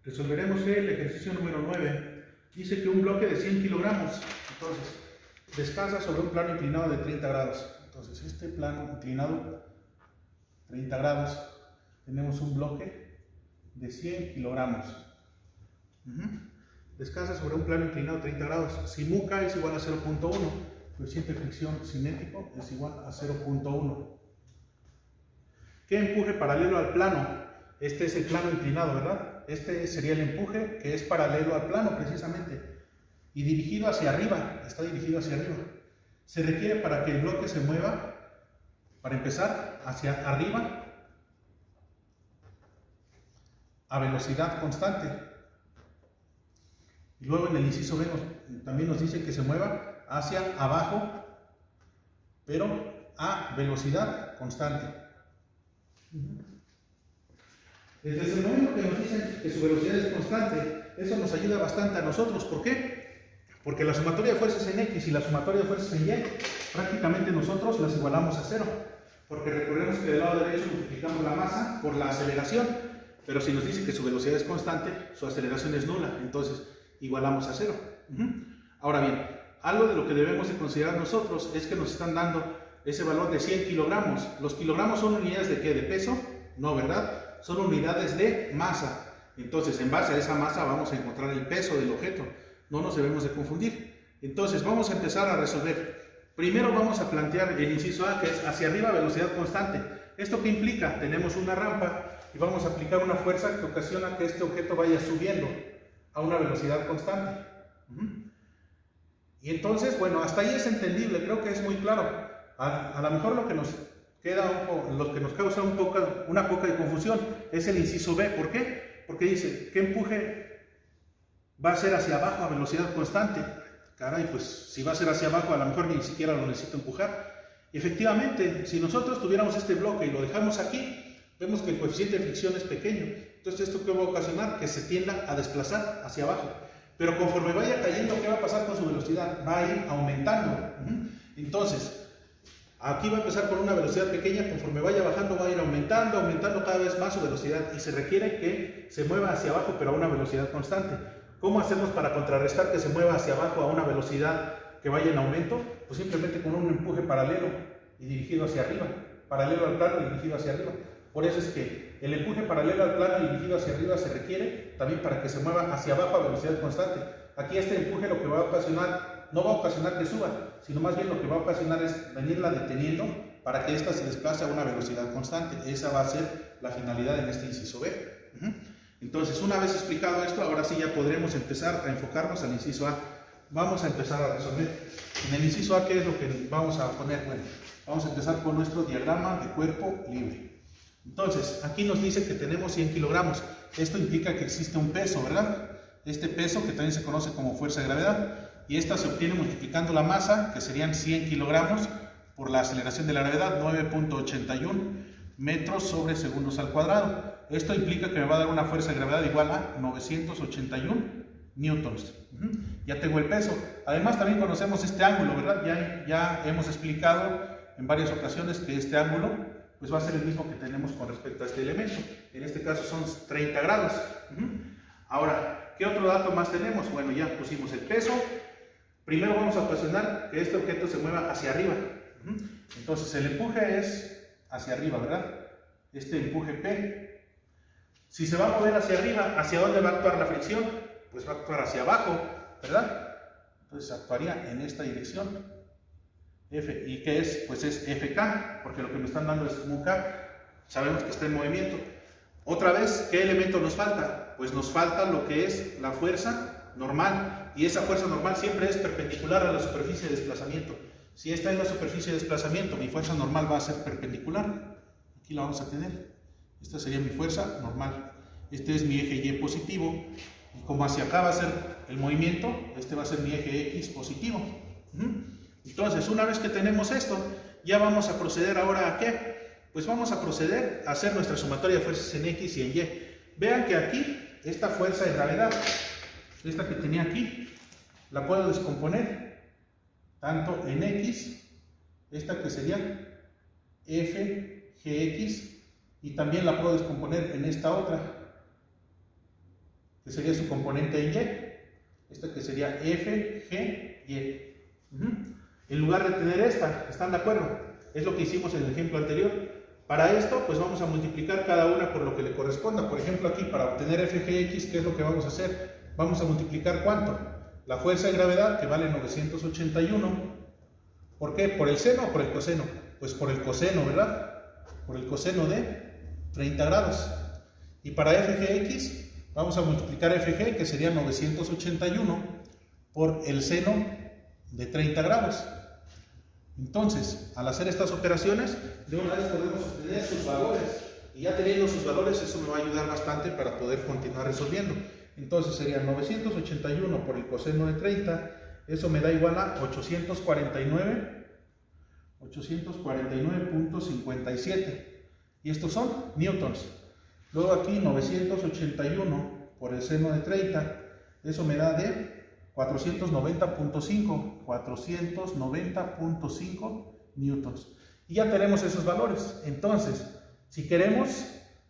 Resolveremos el ejercicio número 9. Dice que un bloque de 100 kilogramos, entonces, descansa sobre un plano inclinado de 30 grados. Entonces, este plano inclinado, 30 grados, tenemos un bloque de 100 kilogramos. Descansa sobre un plano inclinado de 30 grados. Si mu k es igual a 0.1, coeficiente de fricción cinético es igual a 0.1. ¿Qué empuje paralelo al plano? Este es el plano inclinado, ¿verdad? Este sería el empuje que es paralelo al plano precisamente y dirigido hacia arriba, está dirigido hacia arriba. Se requiere para que el bloque se mueva, para empezar, hacia arriba a velocidad constante. Y luego en el inciso B también nos dice que se mueva hacia abajo, pero a velocidad constante. Desde el momento que nos dicen que su velocidad es constante, eso nos ayuda bastante a nosotros. ¿Por qué? Porque la sumatoria de fuerzas en X y la sumatoria de fuerzas en Y, prácticamente nosotros las igualamos a cero. Porque recordemos que del lado derecho multiplicamos la masa por la aceleración, pero si nos dice que su velocidad es constante, su aceleración es nula, entonces igualamos a cero. Ahora bien, algo de lo que debemos de considerar nosotros es que nos están dando ese valor de 100 kilogramos. ¿Los kilogramos son unidades de qué? ¿De peso? No, ¿verdad? Son unidades de masa. Entonces, en base a esa masa vamos a encontrar el peso del objeto. No nos debemos de confundir. Entonces, vamos a empezar a resolver. Primero vamos a plantear el inciso A, que es hacia arriba velocidad constante. ¿Esto qué implica? Tenemos una rampa y vamos a aplicar una fuerza que ocasiona que este objeto vaya subiendo a una velocidad constante. Y entonces, bueno, hasta ahí es entendible, creo que es muy claro. A lo mejor lo que nos queda lo que nos causa una poca de confusión es el inciso B. ¿Por qué? Porque dice, ¿qué empuje va a ser hacia abajo a velocidad constante? Caray, pues si va a ser hacia abajo, a lo mejor ni siquiera lo necesito empujar. Y efectivamente, si nosotros tuviéramos este bloque y lo dejamos aquí, vemos que el coeficiente de fricción es pequeño. Entonces, ¿esto qué va a ocasionar? Que se tienda a desplazar hacia abajo. Pero conforme vaya cayendo, ¿qué va a pasar con su velocidad? Va a ir aumentando. Entonces, aquí va a empezar con una velocidad pequeña, conforme vaya bajando va a ir aumentando, aumentando cada vez más su velocidad y se requiere que se mueva hacia abajo pero a una velocidad constante. ¿Cómo hacemos para contrarrestar que se mueva hacia abajo a una velocidad que vaya en aumento? Pues simplemente con un empuje paralelo y dirigido hacia arriba, paralelo al plano y dirigido hacia arriba. Por eso es que el empuje paralelo al plano y dirigido hacia arriba se requiere también para que se mueva hacia abajo a velocidad constante. Aquí este empuje lo que va a ocasionar no va a ocasionar que suba, sino más bien lo que va a ocasionar es venirla deteniendo para que ésta se desplace a una velocidad constante. Esa va a ser la finalidad en este inciso B. Entonces, una vez explicado esto, ahora sí ya podremos empezar a enfocarnos al inciso A. Vamos a empezar a resolver. En el inciso A, ¿qué es lo que vamos a poner? Bueno, vamos a empezar con nuestro diagrama de cuerpo libre. Entonces, aquí nos dice que tenemos 100 kilogramos. Esto implica que existe un peso, ¿verdad? Este peso que también se conoce como fuerza de gravedad. Y esta se obtiene multiplicando la masa, que serían 100 kilogramos, por la aceleración de la gravedad, 9.81 metros sobre segundos al cuadrado. Esto implica que me va a dar una fuerza de gravedad igual a 981 newtons. Ya tengo el peso. Además también conocemos este ángulo, ¿verdad? Ya hemos explicado en varias ocasiones que este ángulo pues va a ser el mismo que tenemos con respecto a este elemento. En este caso son 30 grados. Ahora, ¿qué otro dato más tenemos? Bueno, ya pusimos el peso. Primero vamos a ocasionar que este objeto se mueva hacia arriba. Entonces el empuje es hacia arriba, ¿verdad? Este empuje P. Si se va a mover hacia arriba, ¿hacia dónde va a actuar la fricción? Pues va a actuar hacia abajo, ¿verdad? Entonces actuaría en esta dirección. F. ¿Y qué es? Pues es FK, porque lo que me están dando es mu K. Sabemos que está en movimiento. Otra vez, ¿qué elemento nos falta? Pues nos falta lo que es la fuerza normal. Y esa fuerza normal siempre es perpendicular a la superficie de desplazamiento. Si esta es la superficie de desplazamiento, mi fuerza normal va a ser perpendicular. Aquí la vamos a tener. Esta sería mi fuerza normal. Este es mi eje Y positivo. Y como hacia acá va a ser el movimiento, este va a ser mi eje X positivo. Entonces, una vez que tenemos esto, ya vamos a proceder ahora ¿a qué? Pues vamos a proceder a hacer nuestra sumatoria de fuerzas en X y en Y. Vean que aquí, esta fuerza de gravedad, esta que tenía aquí, la puedo descomponer tanto en X, esta que sería F, GX, y también la puedo descomponer en esta otra, que sería su componente en Y. Esta que sería F, G, Y. En lugar de tener esta, ¿están de acuerdo? Es lo que hicimos en el ejemplo anterior. Para esto, pues vamos a multiplicar cada una por lo que le corresponda. Por ejemplo, aquí para obtener FGX, ¿qué es lo que vamos a hacer? Vamos a multiplicar ¿cuánto? La fuerza de gravedad, que vale 981. ¿Por qué? ¿Por el seno o por el coseno? Pues por el coseno, ¿verdad? Por el coseno de 30 grados. Y para FGX, vamos a multiplicar FG, que sería 981, por el seno de 30 grados. Entonces, al hacer estas operaciones, de una vez podemos obtener sus valores. Y ya teniendo sus valores, eso me va a ayudar bastante para poder continuar resolviendo. Entonces sería 981 por el coseno de 30, eso me da igual a 849.57. Y estos son newtons. Luego aquí 981 por el seno de 30, eso me da de 490.5 newtons. Y ya tenemos esos valores. Entonces, si queremos,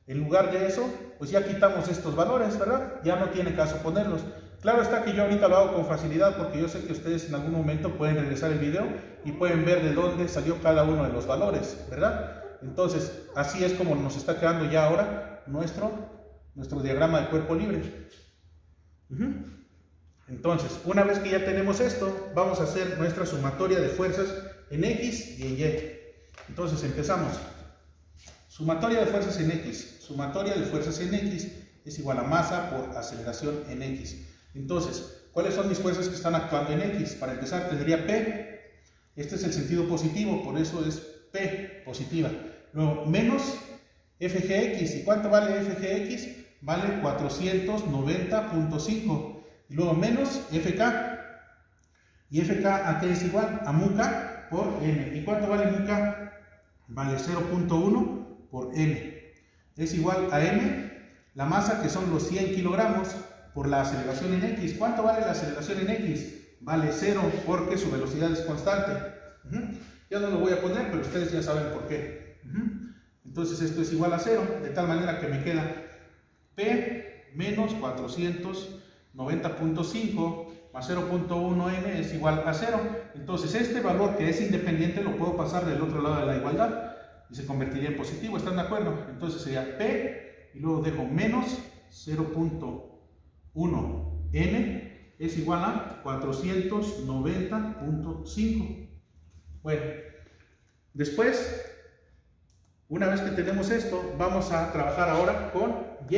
en lugar de eso, pues ya quitamos estos valores, ¿verdad? Ya no tiene caso ponerlos. Claro está que yo ahorita lo hago con facilidad porque yo sé que ustedes en algún momento pueden regresar el video y pueden ver de dónde salió cada uno de los valores, ¿verdad? Entonces, así es como nos está quedando ya ahora nuestro diagrama de cuerpo libre. Entonces, una vez que ya tenemos esto, vamos a hacer nuestra sumatoria de fuerzas en X y en Y. Entonces, empezamos. Sumatoria de fuerzas en X. Sumatoria de fuerzas en X es igual a masa por aceleración en X. Entonces, ¿cuáles son mis fuerzas que están actuando en X? Para empezar, tendría P. Este es el sentido positivo, por eso es P positiva. Luego, menos FGX. ¿Y cuánto vale FGX? Vale 490.5. Y luego menos FK. ¿Y FK a qué es igual? A MUK por N. ¿Y cuánto vale MUK? Vale 0.1 por N. Es igual a M, la masa que son los 100 kilogramos, por la aceleración en X. ¿Cuánto vale la aceleración en X? Vale 0 porque su velocidad es constante. Ya no lo voy a poner, pero ustedes ya saben por qué. Entonces esto es igual a 0, de tal manera que me queda P menos 490.5 más 0.1n es igual a 0. Entonces este valor que es independiente lo puedo pasar del otro lado de la igualdad y se convertiría en positivo, ¿están de acuerdo? Entonces sería P y luego dejo menos 0.1n es igual a 490.5. Bueno, después, una vez que tenemos esto, vamos a trabajar ahora con Y.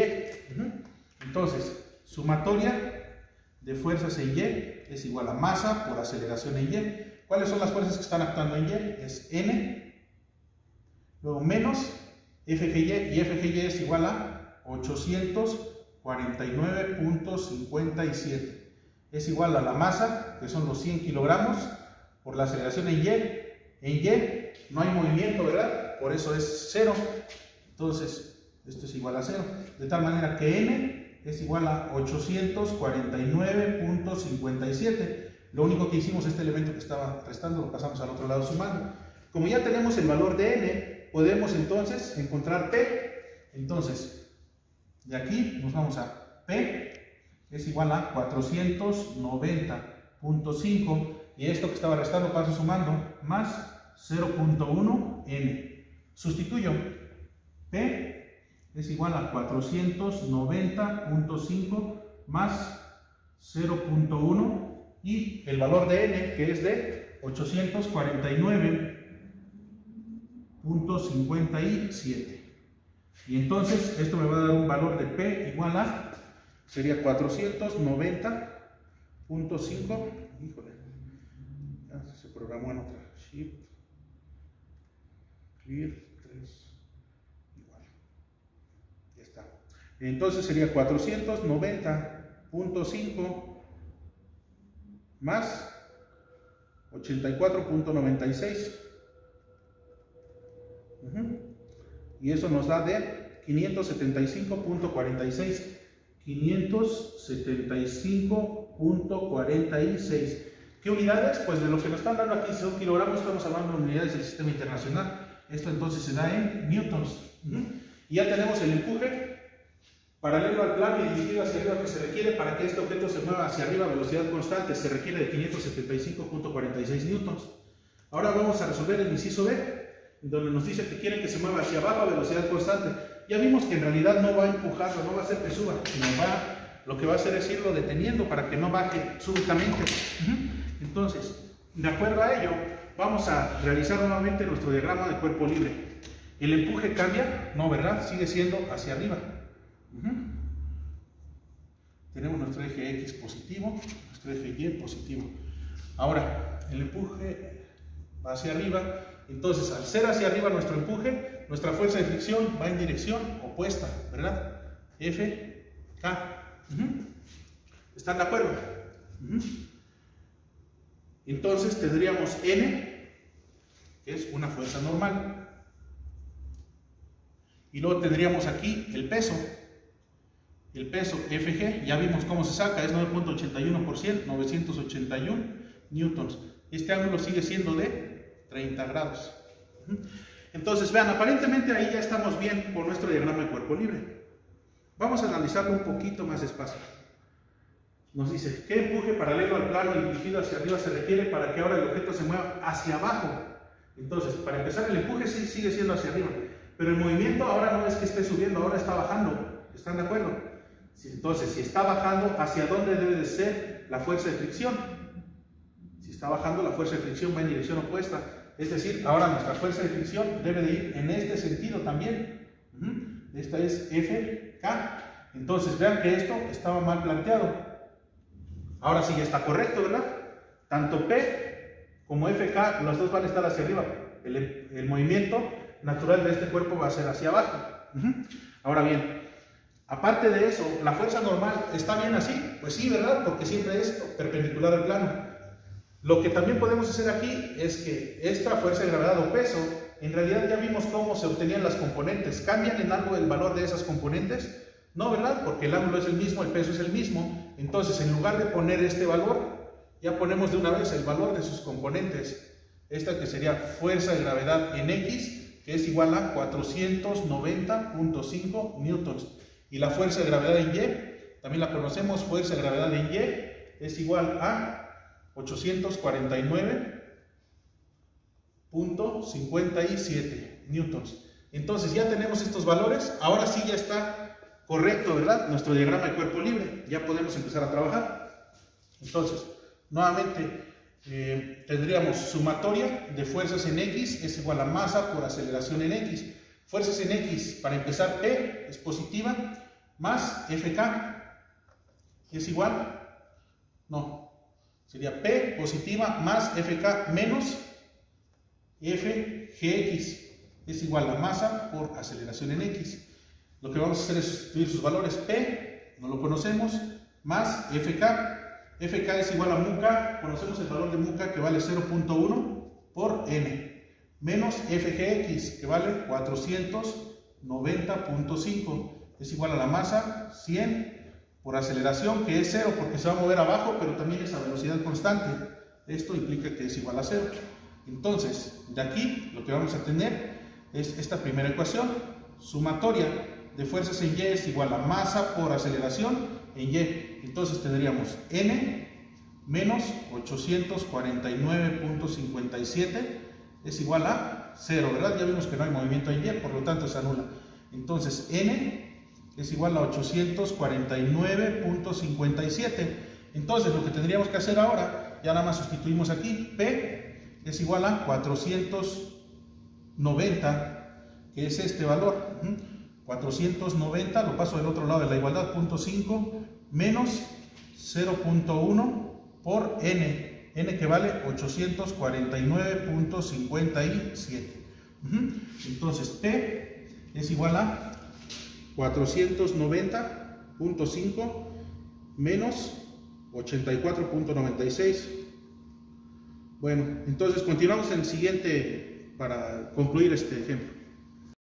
Entonces, sumatoria de fuerzas en Y es igual a masa por aceleración en Y. ¿Cuáles son las fuerzas que están actuando en Y? Es N, luego menos FGY, y FGY es igual a 849.57. Es igual a la masa, que son los 100 kilogramos, por la aceleración en Y. En Y no hay movimiento, ¿verdad? Por eso es 0. Entonces, esto es igual a 0. De tal manera que N es igual a 849.57. Lo único que hicimos, este elemento que estaba restando, lo pasamos al otro lado sumando. Como ya tenemos el valor de N, podemos entonces encontrar P. Entonces, de aquí nos vamos a P, es igual a 490.5. Y esto que estaba restando paso sumando, más 0.1 N. Sustituyo. P es igual a 490.5 más 0.1 y el valor de N, que es de 849.57. Y entonces esto me va a dar un valor de P igual a, sería 490.5. Híjole, ya se programó en otra. Shift, clear, 3, igual. Ya está. Entonces sería 490.5 más 84.96. Y eso nos da de 575.46. 575.46. ¿Qué unidades? Pues de lo que nos están dando aquí son kilogramos, estamos hablando de unidades del sistema internacional. Esto entonces se da en newtons. Y ya tenemos el empuje. Paralelo al plano y dirigido hacia arriba que se requiere para que este objeto se mueva hacia arriba a velocidad constante, se requiere de 575.46 newtons. Ahora vamos a resolver el inciso B, donde nos dice que quieren que se mueva hacia abajo a velocidad constante. Ya vimos que en realidad no va a empujarlo, no va a hacer que suba, sino lo que va a hacer es irlo deteniendo para que no baje súbitamente. Entonces, de acuerdo a ello, vamos a realizar nuevamente nuestro diagrama de cuerpo libre. ¿El empuje cambia? No, ¿verdad? Sigue siendo hacia arriba. Tenemos nuestro eje X positivo, nuestro eje Y positivo. Ahora, el empuje va hacia arriba. Entonces, al ser hacia arriba nuestro empuje, nuestra fuerza de fricción va en dirección opuesta, ¿verdad? F, K. ¿Están de acuerdo? Entonces tendríamos N, que es una fuerza normal. Y luego tendríamos aquí el peso. El peso FG, ya vimos cómo se saca, es 9.81%, 981 newtons. Este ángulo sigue siendo de 30 grados. Entonces, vean, aparentemente ahí ya estamos bien con nuestro diagrama de cuerpo libre. Vamos a analizarlo un poquito más despacio. Nos dice, ¿qué empuje paralelo al plano y dirigido hacia arriba se requiere para que ahora el objeto se mueva hacia abajo? Entonces, para empezar, el empuje sí sigue siendo hacia arriba, pero el movimiento ahora no es que esté subiendo, ahora está bajando. ¿Están de acuerdo? Entonces, si está bajando, ¿hacia dónde debe de ser la fuerza de fricción? Si está bajando, la fuerza de fricción va en dirección opuesta. Es decir, ahora nuestra fuerza de fricción debe de ir en este sentido también. Esta es FK. Entonces, vean que esto estaba mal planteado. Ahora sí ya está correcto, ¿verdad? Tanto P como FK, los dos van a estar hacia arriba. El movimiento natural de este cuerpo va a ser hacia abajo. Ahora bien, aparte de eso, ¿la fuerza normal está bien así? Pues sí, ¿verdad? Porque siempre es perpendicular al plano. Lo que también podemos hacer aquí es que esta fuerza de gravedad o peso, en realidad ya vimos cómo se obtenían las componentes. ¿Cambian en algo el valor de esas componentes? No, ¿verdad? Porque el ángulo es el mismo, el peso es el mismo. Entonces, en lugar de poner este valor, ya ponemos de una vez el valor de sus componentes. Esta que sería fuerza de gravedad en X, que es igual a 490.5 newtons. Y la fuerza de gravedad en Y, también la conocemos, fuerza de gravedad en Y, es igual a 849.57 newtons. Entonces ya tenemos estos valores, ahora sí ya está correcto, ¿verdad? Nuestro diagrama de cuerpo libre, ya podemos empezar a trabajar. Entonces, nuevamente tendríamos sumatoria de fuerzas en X es igual a masa por aceleración en X. Fuerzas en X, para empezar, P es positiva, más FK es igual, no, sería P positiva más FK menos FGX es igual a masa por aceleración en X. Lo que vamos a hacer es sustituir sus valores. P, no lo conocemos, más FK. FK es igual a MUK, conocemos el valor de MUK que vale 0.1 por N, menos FGX que vale 490.5, es igual a la masa 100 por aceleración, que es 0 porque se va a mover abajo, pero también es a velocidad constante. Esto implica que es igual a 0. Entonces, de aquí lo que vamos a tener es esta primera ecuación, sumatoria de fuerzas en Y es igual a masa por aceleración en Y. Entonces tendríamos N menos 849.57 es igual a 0, ¿verdad? Ya vimos que no hay movimiento en Y, por lo tanto se anula. Entonces N es igual a 849.57. Entonces lo que tendríamos que hacer ahora, ya nada más sustituimos aquí, P es igual a 490, que es este valor. 490, lo paso del otro lado de la igualdad, 0.5 menos 0.1 por N, N que vale 849.57. Entonces P es igual a 490.5 menos 84.96. Bueno, entonces continuamos en el siguiente para concluir este ejemplo.